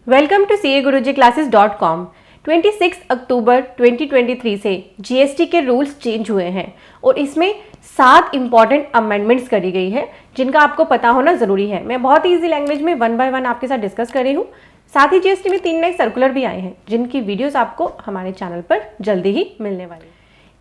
Welcome to CAGurujiClasses.com। 26 अक्टूबर 2023 से GST के rules change हुए हैं और इसमें 7 इंपॉर्टेंट अमेंडमेंट्स करी गई है जिनका आपको पता होना जरूरी है। मैं बहुत ही ईजी लैंग्वेज में 1 बाय 1 आपके साथ डिस्कस कर रही हूँ। साथ ही जीएसटी में 3 नए सर्कुलर भी आए हैं जिनकी वीडियोस आपको हमारे चैनल पर जल्दी ही मिलने वाली है।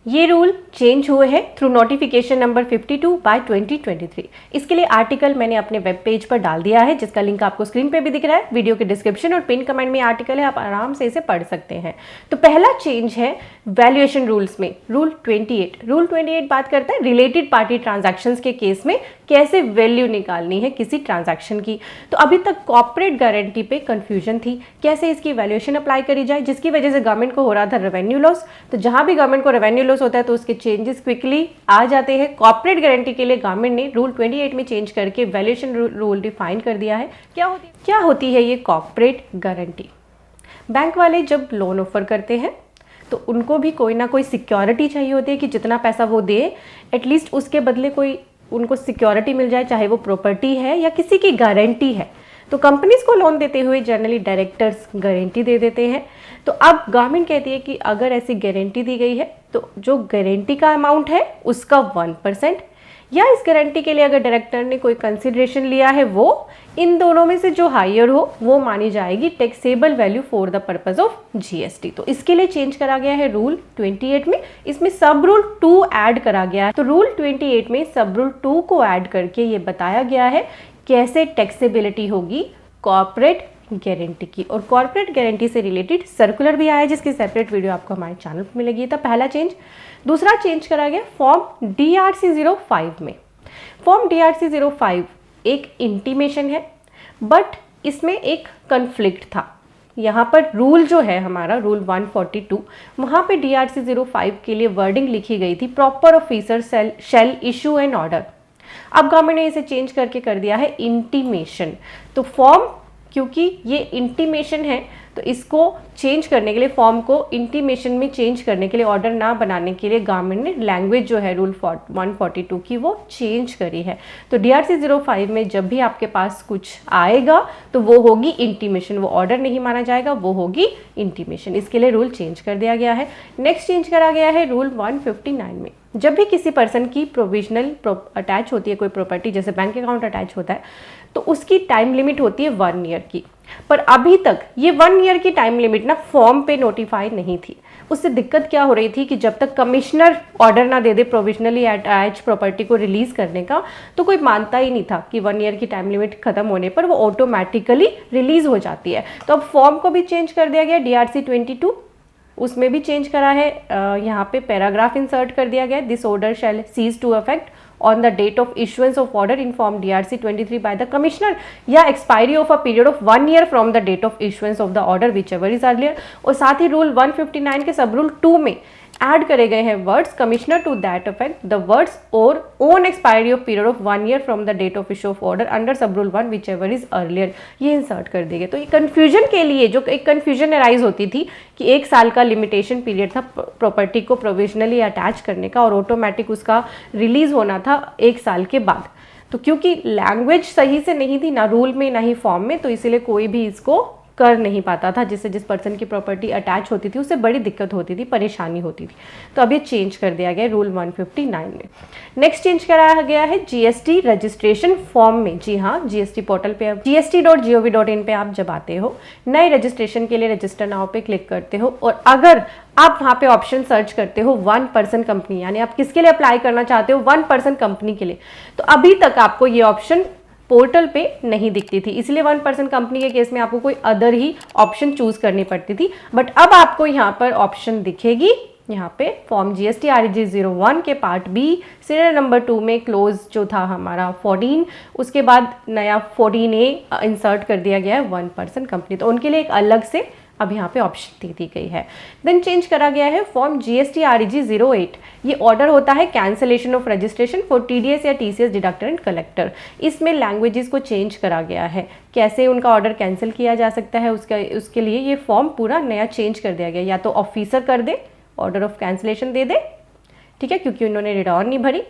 ये रूल चेंज हुए हैं थ्रू नोटिफिकेशन नंबर 52/2023। इसके लिए आर्टिकल मैंने अपने वेब पेज पर डाल दिया है जिसका लिंक आपको स्क्रीन पे भी दिख रहा है। वीडियो के डिस्क्रिप्शन और पिन कमेंट में आर्टिकल है, आप आराम से इसे पढ़ सकते हैं। तो पहला चेंज है वैल्यूएशन रूल्स में रूल 28। रूल 28 बात करता है रिलेटेड पार्टी ट्रांजैक्शंस के केस में कैसे वैल्यू निकालनी है किसी ट्रांजैक्शन की। तो अभी तक कॉर्पोरेट गारंटी पे कंफ्यूजन थी, कैसे इसकी वैल्यूएशन अप्लाई करी जाए, जिसकी वजह से गवर्नमेंट को हो रहा था रेवेन्यू लॉस। तो जहां भी गवर्नमेंट को रेवेन्यू लॉस होता है तो उसके चेंजेस क्विकली आ जाते हैं। कॉर्पोरेट गारंटी के लिए गवर्नमेंट ने रूल 28 में चेंज करके वैल्यूएशन रूल डिफाइन कर दिया है। क्या होती है ये कॉर्पोरेट गारंटी? बैंक वाले जब लोन ऑफर करते हैं तो उनको भी कोई ना कोई सिक्योरिटी चाहिए होती है कि जितना पैसा वो दे एटलीस्ट उसके बदले कोई उनको सिक्योरिटी मिल जाए, चाहे वो प्रॉपर्टी है या किसी की गारंटी है। तो कंपनीज को लोन देते हुए जनरली डायरेक्टर्स गारंटी दे देते हैं। तो अब गवर्नमेंट कहती है कि अगर ऐसी गारंटी दी गई है तो जो गारंटी का अमाउंट है उसका 1% या इस गारंटी के लिए अगर डायरेक्टर ने कोई कंसिडरेशन लिया है वो इन दोनों में से जो हायर हो वो मानी जाएगी taxable value for the purpose of GST. तो इसके लिए चेंज करा गया है रूल 28 में। इसमें सब रूल 2 ऐड करा गया है। तो रूल 28 में सब रूल 2 को ऐड करके ये बताया गया है कैसे टैक्सेबिलिटी होगी कॉर्पोरेट गारंटी की। और कॉर्पोरेट गारंटी से रिलेटेड सर्कुलर भी आया है जिसकी सेपरेट वीडियो आपको हमारे चैनल पर मिलेगी। था पहला चेंज। दूसरा चेंज करा गया फॉर्म DRC 05 में। फॉर्म DRC 05 एक इंटीमेशन है बट इसमें एक कन्फ्लिक्ट था। यहाँ पर रूल जो है हमारा रूल 142 वहाँ पे DRC 05 के लिए वर्डिंग लिखी गई थी proper officer shall issue an order. अब गवर्नमेंट ने इसे चेंज करके कर दिया है इंटीमेशन। तो फॉर्म क्योंकि ये इंटीमेशन है तो इसको चेंज करने के लिए फॉर्म को इंटीमेशन में चेंज करने के लिए ऑर्डर ना बनाने के लिए गवर्नमेंट ने लैंग्वेज जो है रूल 142 की वो चेंज करी है। तो DRC 05 में जब भी आपके पास कुछ आएगा तो वो होगी इंटीमेशन, वो ऑर्डर नहीं माना जाएगा, वो होगी इंटीमेशन। इसके लिए रूल चेंज कर दिया गया है। नेक्स्ट चेंज करा गया है रूल 159 में। जब भी किसी पर्सन की प्रोविजनल अटैच होती है कोई प्रॉपर्टी, जैसे बैंक अकाउंट अटैच होता है, तो उसकी टाइम लिमिट होती है 1 ईयर की। पर अभी तक ये 1 ईयर की टाइम लिमिट ना फॉर्म पे नोटिफाई नहीं थी। उससे दिक्कत क्या हो रही थी कि जब तक कमिश्नर ऑर्डर ना दे दे प्रोविजनली अटैच प्रॉपर्टी को रिलीज करने का तो कोई मानता ही नहीं था कि 1 ईयर की टाइम लिमिट खत्म होने पर वो ऑटोमेटिकली रिलीज हो जाती है। तो अब फॉर्म को भी चेंज कर दिया गया DRC 22, उसमें भी चेंज करा है। यहाँ पे पैराग्राफ इंसर्ट कर दिया गया, this order shall cease to affect on the date of issuance of order in form DRC 23 by the commissioner या expiry of a period of 1 year from the date of issuance of the order whichever is earlier। और साथ ही rule 159 के सब rule 2 में add करे गए हैं words commissioner to that affect the words और on expiry of period of 1 year from the date of issue of order under sub rule 1 whichever is earlier, ये इंसर्ट कर दिए गए। तो ये कन्फ्यूजन के लिए जो एक कन्फ्यूजन अराइज होती थी कि 1 साल का लिमिटेशन पीरियड था प्रॉपर्टी को प्रोविजनली अटैच करने का और ऑटोमेटिक उसका रिलीज होना था 1 साल के बाद। तो क्योंकि लैंग्वेज सही से नहीं थी ना रूल में ना ही फॉर्म में, तो इसीलिए कोई भी इसको कर नहीं पाता था, जिससे जिस पर्सन की प्रॉपर्टी अटैच होती थी उससे बड़ी दिक्कत होती थी, परेशानी होती थी। तो अब ये चेंज कर दिया गया रूल 159 में। नेक्स्ट चेंज कराया गया है GST रजिस्ट्रेशन फॉर्म में। जी हाँ, GST पोर्टल पे gst.gov.in पे आप जब आते हो नए रजिस्ट्रेशन के लिए रजिस्टर नाउ पे क्लिक करते हो और अगर आप वहाँ पे ऑप्शन सर्च करते हो 1 पर्सन कंपनी, यानी आप किसके लिए अप्लाई करना चाहते हो 1 पर्सन कंपनी के लिए, तो अभी तक आपको ये ऑप्शन पोर्टल पे नहीं दिखती थी। इसलिए 1 पर्सन कंपनी के केस में आपको कोई अदर ही ऑप्शन चूज करनी पड़ती थी। बट अब आपको यहाँ पर ऑप्शन दिखेगी। यहाँ पे फॉर्म GST REG 01 के पार्ट B सीरियल नंबर 2 में क्लोज जो था हमारा 14, उसके बाद नया 14A इंसर्ट कर दिया गया है 1 पर्सन कंपनी। तो उनके लिए एक अलग से अब यहाँ पे ऑप्शन दी गई है। देन चेंज करा गया है फॉर्म GST REG 08। ये ऑर्डर होता है cancellation of registration for TDS या TCS डिडक्टर एंड कलेक्टर। इसमें लैंग्वेजेस को चेंज करा गया है, कैसे उनका ऑर्डर कैंसिल किया जा सकता है उसके लिए ये फॉर्म पूरा नया चेंज कर दिया गया। या तो ऑफिसर कर दे, ऑर्डर ऑफ कैंसिलेशन दे दे, ठीक है, क्योंकि उन्होंने रिटर्न नहीं भरी,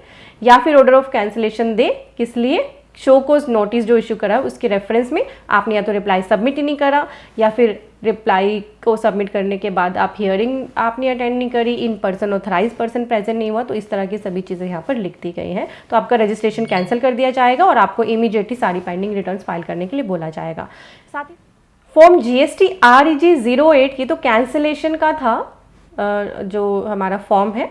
या फिर ऑर्डर ऑफ कैंसिलेशन दे किस लिए शो कोज नोटिस जो इशू करा उसके रेफरेंस में आपने या तो रिप्लाई सबमिट ही नहीं करा, या फिर रिप्लाई को सबमिट करने के बाद आप हियरिंग आपने अटेंड नहीं करी, in person authorise person present नहीं हुआ, तो इस तरह की सभी चीज़ें यहाँ पर लिख दी गई हैं। तो आपका रजिस्ट्रेशन कैंसिल कर दिया जाएगा और आपको इमीडिएटली सारी पेंडिंग रिटर्न्स फाइल करने के लिए बोला जाएगा। साथ ही फॉर्म GST REG 08 ये तो कैंसिलेशन का था, जो हमारा फॉर्म है,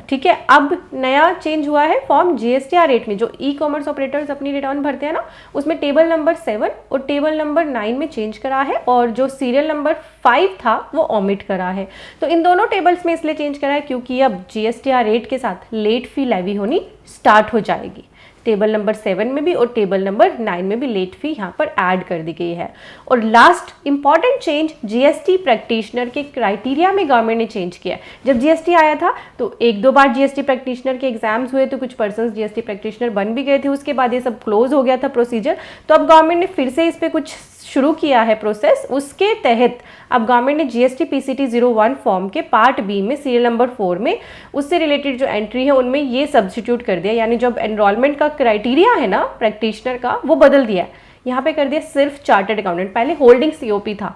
ठीक है। अब नया चेंज हुआ है फॉर्म GST R8 में, जो ई-कॉमर्स ऑपरेटर्स अपनी रिटर्न भरते हैं ना, उसमें टेबल नंबर 7 और टेबल नंबर 9 में चेंज करा है, और जो सीरियल नंबर 5 था वो ओमिट करा है। तो इन दोनों टेबल्स में इसलिए चेंज करा है क्योंकि अब GST R8 के साथ लेट फी लेवी होनी स्टार्ट हो जाएगी। टेबल नंबर 7 में भी और टेबल नंबर 9 में भी लेट फी यहाँ पर ऐड कर दी गई है। और last important change, GST practitioner के क्राइटेरिया में गवर्नमेंट ने चेंज किया है। जब GST आया था तो 1-2 बार GST प्रैक्टिशनर के एग्जाम्स हुए, तो कुछ पर्सन GST प्रैक्टिशनर बन भी गए थे, उसके बाद ये सब क्लोज हो गया था प्रोसीजर। तो अब गवर्नमेंट ने फिर से इस पर कुछ शुरू किया है प्रोसेस। उसके तहत अब गवर्नमेंट ने GST PCT 01 फॉर्म के पार्ट बी में सीरियल नंबर 4 में उससे रिलेटेड जो एंट्री है उनमें ये सब्स्टिट्यूट कर दिया, यानी जब एनरोलमेंट का क्राइटेरिया है ना प्रैक्टिशनर का, वो बदल दिया है। यहाँ पे कर दिया सिर्फ चार्टर्ड अकाउंटेंट, पहले होल्डिंग COP था,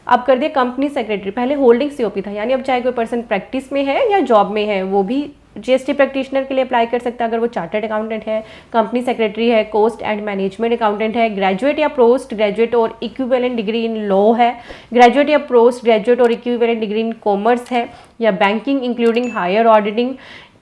अब कर दिया कंपनी सेक्रेटरी, पहले होल्डिंग COP था। यानी अब चाहे कोई पर्सन प्रैक्टिस में है या जॉब में है वो भी GST प्रैक्टिशनर के लिए अप्लाई कर सकता है, अगर वो चार्टर्ड अकाउंटेंट है, कंपनी सेक्रेटरी है, कॉस्ट एंड मैनेजमेंट अकाउंटेंट है, ग्रेजुएट या पोस्ट ग्रेजुएट और इक्विवेलेंट डिग्री इन लॉ है, ग्रेजुएट या पोस्ट ग्रेजुएट और इक्विवेलेंट डिग्री इन कॉमर्स है, या banking including higher auditing,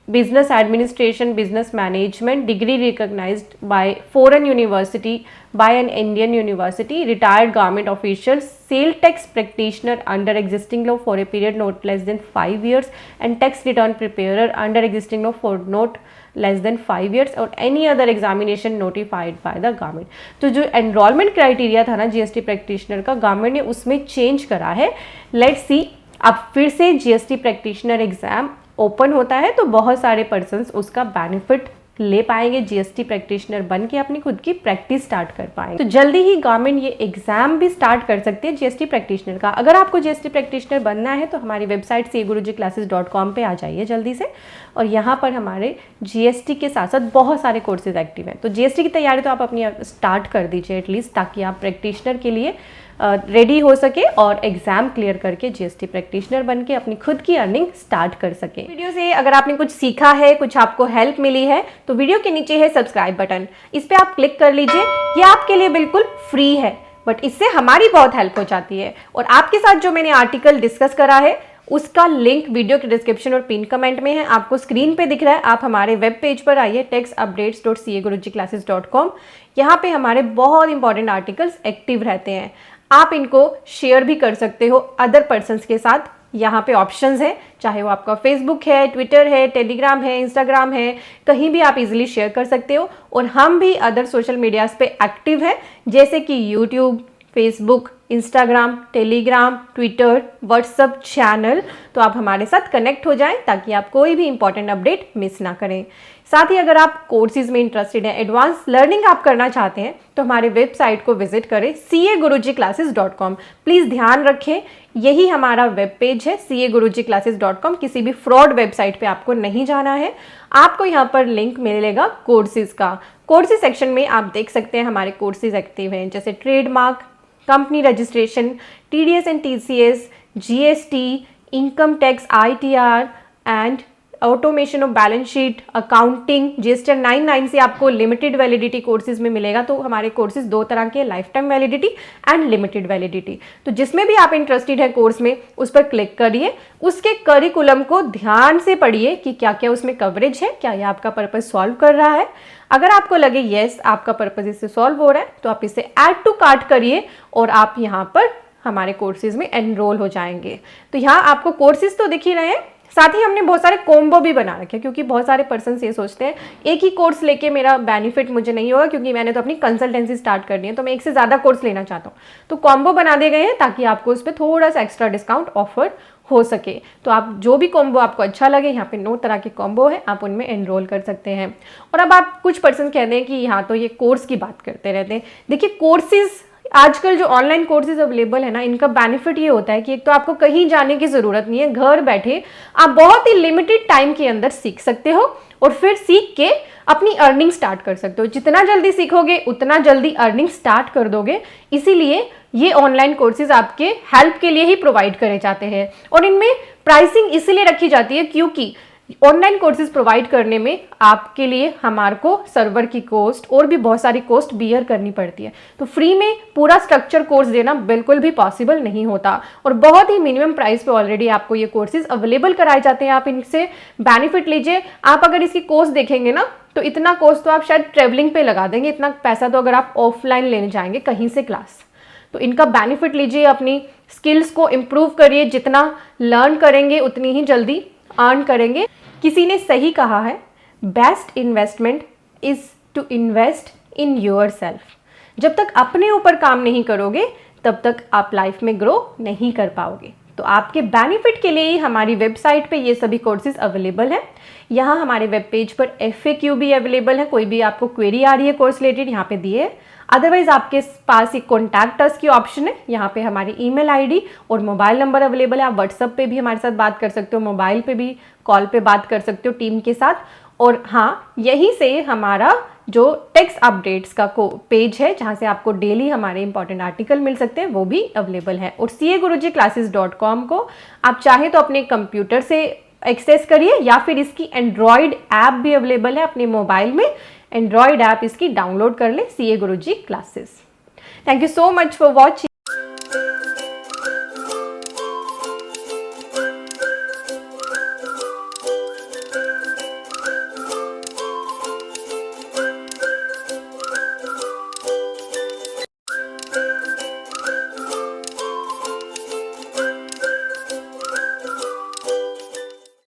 business administration, business management, degree recognized by foreign university, by an Indian university, retired government official, sale tax practitioner under existing law for a period not less than 5 years, and tax return preparer under existing law for not less than 5 years, or any other examination notified by the government। तो जो enrollment criteria था ना GST practitioner का, government ने उसमें change करा है। Let's see, अब फिर से GST practitioner एग्जाम ओपन होता है तो बहुत सारे पर्सन्स उसका बेनिफिट ले पाएंगे, GST प्रैक्टिशनर बन के अपनी खुद की प्रैक्टिस स्टार्ट कर पाएंगे। तो जल्दी ही गवर्नमेंट ये एग्जाम भी स्टार्ट कर सकती है GST प्रैक्टिशनर का। अगर आपको GST प्रैक्टिशनर बनना है तो हमारी वेबसाइट cagurujiclasses.com पे आ जाइए जल्दी से, और यहाँ पर हमारे GST के साथ साथ बहुत सारे कोर्सेज एक्टिव हैं। तो GST की तैयारी तो आप अपनी स्टार्ट कर दीजिए एटलीस्ट, ताकि आप प्रैक्टिशनर के लिए रेडी हो सके और एग्जाम क्लियर करके GST प्रैक्टिशनर बन के अपनी खुद की अर्निंग स्टार्ट कर सके। वीडियो से अगर आपने कुछ सीखा है, कुछ आपको हेल्प मिली है, तो वीडियो के नीचे है सब्सक्राइब बटन, इस पे आप क्लिक कर लीजिए। ये आपके लिए बिल्कुल फ्री है, बट इससे हमारी बहुत हेल्प हो जाती है। और आपके साथ जो मैंने आर्टिकल डिस्कस करा है उसका लिंक वीडियो के डिस्क्रिप्शन और पिन कमेंट में है, आपको स्क्रीन पे दिख रहा है। आप हमारे वेब पेज पर आइए taxupdates.cagurujiclasses.com। यहाँ पे हमारे बहुत इंपॉर्टेंट आर्टिकल्स एक्टिव रहते हैं, आप इनको शेयर भी कर सकते हो अदर पर्सन्स के साथ। यहाँ पे ऑप्शंस है, चाहे वो आपका फेसबुक है, ट्विटर है, टेलीग्राम है, इंस्टाग्राम है, कहीं भी आप इजीली शेयर कर सकते हो। और हम भी अदर सोशल मीडियाज पे एक्टिव हैं, जैसे कि YouTube, Facebook, Instagram, Telegram, Twitter, WhatsApp channel. तो आप हमारे साथ कनेक्ट हो जाएं ताकि आप कोई भी इंपॉर्टेंट अपडेट मिस ना करें। साथ ही अगर आप कोर्सेज में इंटरेस्टेड हैं, एडवांस लर्निंग आप करना चाहते हैं, तो हमारे वेबसाइट को विजिट करें cagurujiclasses.com। प्लीज़ ध्यान रखें, यही हमारा वेब पेज है cagurujiclasses.com। किसी भी फ्रॉड वेबसाइट पे आपको नहीं जाना है। आपको यहाँ पर लिंक मिलेगा कोर्सेज का। कोर्सेज सेक्शन में आप देख सकते हैं हमारे कोर्सेज एक्टिव हैं, जैसे trademark, company registration, TDS and TCS, GST, income tax, ITR and automation of balance sheet, accounting. GST 99 से आपको लिमिटेड वैलिडिटी कोर्सेज में मिलेगा। तो हमारे कोर्सेज दो तरह के, life time validity and limited validity. तो जिसमें भी आप इंटरेस्टेड है कोर्स में, उस पर क्लिक करिए, उसके करिकुलम को ध्यान से पढ़िए कि क्या क्या उसमें कवरेज है, क्या ये आपका पर्पज सॉल्व कर रहा है। अगर आपको लगे यस आपका पर्पज इससे सॉल्व हो रहा है, तो आप इसे ऐड टू कार्ट करिए और आप यहाँ पर हमारे कोर्सेज में एनरोल हो जाएंगे। तो यहाँ आपको कोर्सेज तो दिख ही रहे हैं, साथ ही हमने बहुत सारे कॉम्बो भी बना रखे हैं, क्योंकि बहुत सारे पर्सन ये सोचते हैं एक ही कोर्स लेके मेरा बेनिफिट मुझे नहीं होगा, क्योंकि मैंने तो अपनी कंसल्टेंसी स्टार्ट करनी है, तो मैं एक से ज़्यादा कोर्स लेना चाहता हूँ। तो कॉम्बो बना दिए गए हैं ताकि आपको उस पर थोड़ा सा एक्स्ट्रा डिस्काउंट ऑफर हो सके। तो आप जो भी कॉम्बो आपको अच्छा लगे, यहाँ पे 9 तरह के कॉम्बो है, आप उनमें एनरोल कर सकते हैं। और अब आप कुछ पर्सन कहते हैं कि यहाँ तो ये कोर्स की बात करते रहते हैं। देखिए, कोर्सेज आजकल जो ऑनलाइन कोर्सेज अवेलेबल है ना, इनका बेनिफिट ये होता है कि एक तो आपको कहीं जाने की ज़रूरत नहीं है, घर बैठे आप बहुत ही लिमिटेड टाइम के अंदर सीख सकते हो, और फिर सीख के अपनी अर्निंग स्टार्ट कर सकते हो। जितना जल्दी सीखोगे उतना जल्दी अर्निंग स्टार्ट कर दोगे। इसीलिए ये ऑनलाइन कोर्सेज आपके हेल्प के लिए ही प्रोवाइड करे जाते हैं और इनमें प्राइसिंग इसलिए रखी जाती है क्योंकि ऑनलाइन कोर्सेज प्रोवाइड करने में आपके लिए हमारे को सर्वर की कॉस्ट और भी बहुत सारी कॉस्ट बियर करनी पड़ती है। तो फ्री में पूरा स्ट्रक्चर कोर्स देना बिल्कुल भी पॉसिबल नहीं होता और बहुत ही मिनिमम प्राइस पे ऑलरेडी आपको ये कोर्सेज अवेलेबल कराए जाते हैं। आप इनसे बेनिफिट लीजिए। आप अगर इसकी कॉस्ट देखेंगे ना तो इतना कॉस्ट तो आप शायद ट्रेवलिंग पे लगा देंगे, इतना पैसा तो अगर आप ऑफलाइन लेने जाएंगे कहीं से क्लास। तो इनका बेनिफिट लीजिए, अपनी स्किल्स को इम्प्रूव करिए। जितना लर्न करेंगे उतनी ही जल्दी अर्न करेंगे। किसी ने सही कहा है, best investment is to invest in your self. जब तक अपने ऊपर काम नहीं करोगे तब तक आप लाइफ में ग्रो नहीं कर पाओगे। तो आपके बेनिफिट के लिए ही हमारी वेबसाइट पे ये सभी कोर्सेज अवेलेबल हैं। यहाँ हमारे वेब पेज पर FAQ भी अवेलेबल है। कोई भी आपको क्वेरी आ रही है कोर्स रिलेटेड यहाँ पे दिए है। अदरवाइज आपके पास एक कॉन्टैक्ट अस की ऑप्शन है, यहाँ पे हमारी ईमेल आईडी और मोबाइल नंबर अवेलेबल है। आप व्हाट्सएप पे भी हमारे साथ बात कर सकते हो, मोबाइल पे भी कॉल पे बात कर सकते हो टीम के साथ। और हाँ, यहीं से हमारा जो टेक्स्ट अपडेट्स का पेज है जहाँ से आपको डेली हमारे इंपॉर्टेंट आर्टिकल मिल सकते हैं वो भी अवेलेबल है। और CAGurujiClasses.com को आप चाहे तो अपने कंप्यूटर से एक्सेस करिए या फिर इसकी एंड्रॉयड ऐप भी अवेलेबल है। अपने मोबाइल में एंड्रॉयड ऐप इसकी डाउनलोड कर ले, CA Guruji Classes। Thank you so much for watching.